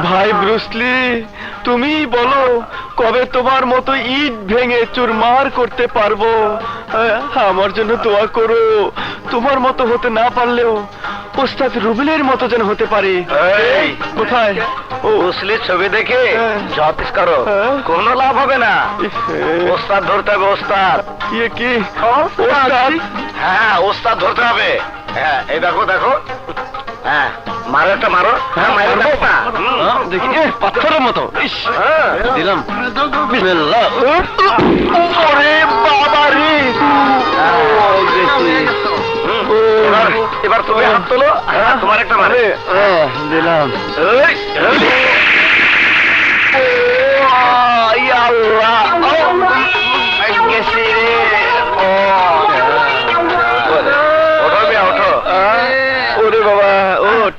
ভাই ব্রুসলি, তুমি বলো কবে তোমার মতো ইট ভেঙে চুরমার করতে পারবো? আমার জন্য দোয়া করো, তোমার মতো হতে না পারলেও ওস্তাদ রুবেলের মতো যেন হতে পারে। এই, কোথায়? ও ব্রুসলির ছবি দেখে হ্যাঁ। জপিস করো, হ্যাঁ। কোনো লাভ হবে না। ওস্তাদ ধরতে হবে, ওস্তাদ। ইয়ে কি ওস্তাদ? হ্যাঁ, ওস্তাদ ধরতে হবে। হ্যাঁ, এই দেখো দেখো। হ্যাঁ, মারো একটা মারো। হ্যাঁ, মারো একটা। দেখি পাথরের মতো। ইস, হ্যাঁ। দিলাম। বিসমিল্লাহ। ওরে বাবা রে! এবার এবার তুমি হাত তোলো। হ্যাঁ, তোমার একটা মারে। দিলাম। এই, এই। ইয়া আল্লাহ! গেছি রে! ওঠো মিয়া, ওঠো। ওরে বাবা, ওঠ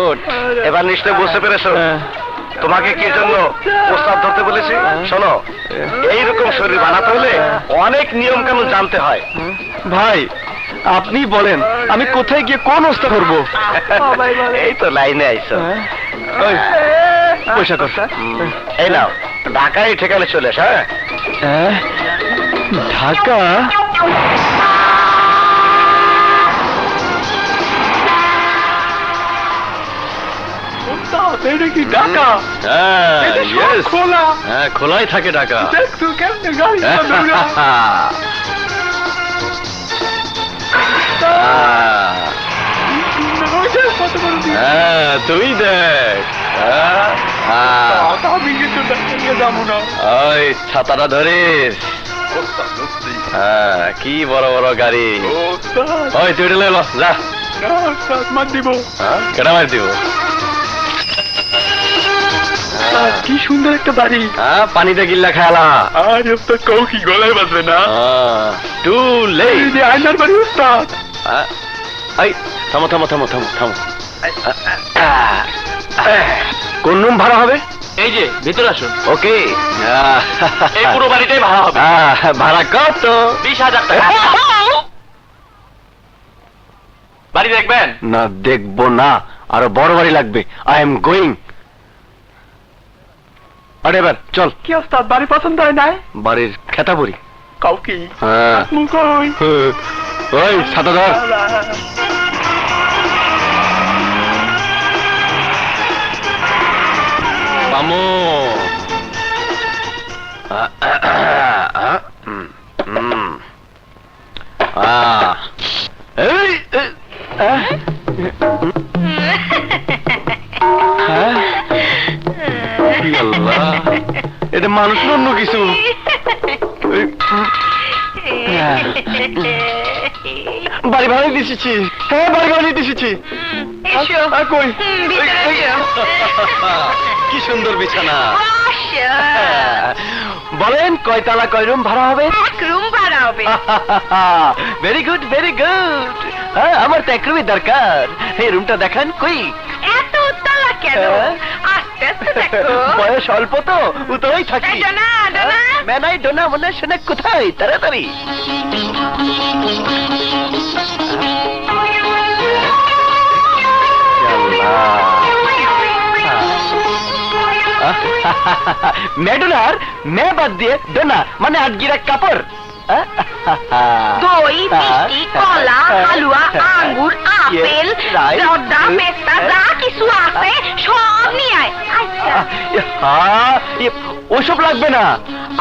ওঠ। এবার নিশ্চয় বুঝতে পেরেছো তোমাকে কি জন্য ওস্তাদ ধরতে বলেছি। শোনো, এইরকম শরীর বানাতে হলে অনেক নিয়ম কানুন জানতে হয়। ভাই, আপনি বলেন আমি কোথায় গিয়ে কোন অবস্থা করবো? এই তো লাইনে আইছো। ওই, পয়সা কর। এই নাও, ঢাকায় ঠিকানে চলে এসো। হ্যাঁ, ঢাকা? এটা কি ঢাকা? এটা সব খোলা। হ্যাঁ, খোলাই থাকে ঢাকা। দেখতো কেমনে গাড়ি চালানো? কত বড় দিন। হ্যাঁ, তুই দেখ। আমি কিন্তু ঢাকা যাবো না। ওই ছাতাটা ধরিস। হ্যাঁ, কি বড় বড় গাড়ি। ওই তুই এটা লো, যা। মার দিব। কেটা মার দিব? কি সুন্দর একটা বাড়ি। হ্যাঁ, পানিতে গিল্লা খেলা। আর তো কৌ কি গলায় বাজবে না। Too late. এই যে আয়নার বাড়ি উস্তাদ। এই, থামো থামো থামো থামো থামো। কোন রুম ভাড়া হবে? এই যে ভিতরে আসুন। ওকে। এই পুরো বাড়িটাই ভাড়া হবে। ভাড়া কত? 20,000 টাকা। বাড়ি দেখবেন? না, দেখবো না, আরো বড় বাড়ি লাগবে। I am going. আরে এবার চল। কি ওস্তাদ, বাড়ি পছন্দ হয় নাই? বাড়ির খেতাবরি। কাউকে হ্যাঁ। মুখই ওই ছাতা ধর। মামু। এই, এটা মানুষ না অন্য কিছু? বাড়ি ভাড়া নিতে এসেছি। হ্যাঁ, বাড়ি ভাড়া নিতে এসেছি। কই? কি সুন্দর বিছানা। বলেন কয়তলা কয় রুম ভাড়া হবে? এক রুম ভাড়া হবে। Very good, very good. হ্যাঁ, আমার তো এক রুমই দরকার। এই রুমটা দেখান কই। এত উত্তলা কেন? আস্তে আস্তে দেখো। বয়স অল্প তো, উতলাই থাকি। এই ডোনা, ডোনা। মেনাই ডোনা মনে শোনে কোথায়? তাড়াতাড়ি। মেডোনার মে বাদ দিয়ে ডোনা মানে আটগিরা কাপড়। দই, মিষ্টি, কলা, হালুয়া, আঙ্গুর, আপেল, জর্দা, পেস্তা, যা কিছু আছে সব নিয়ে আয়। আচ্ছা, ওসব লাগবে না,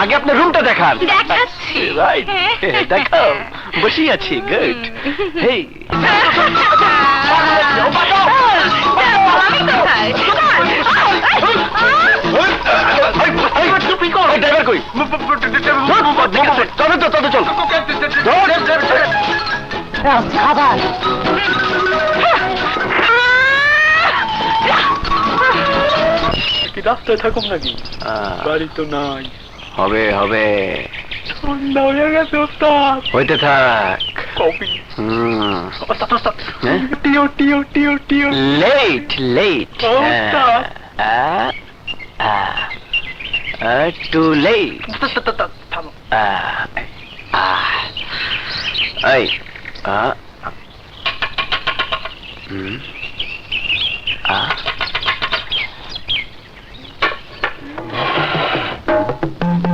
আগে আপনার রুমটা দেখান। দেখাচ্ছি। রাইট, দেখাও। বসি আছি। গুড। হেই, ড্রাইভার কই? চলো তো, চলো চল। খাবার রাস্তায় থাকুন নাকি? বাড়ি তো নাই। হবে হবে, সন্ধ্যা হয়ে গেছে ওস্তাদ। হইতে থাক। কফি। ওস্তাদ, ওস্তাদ। হ্যাঁ? টিও টিও টিও টিও। Late late. ওস্তাদ। Too late. থামো। এই,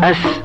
আস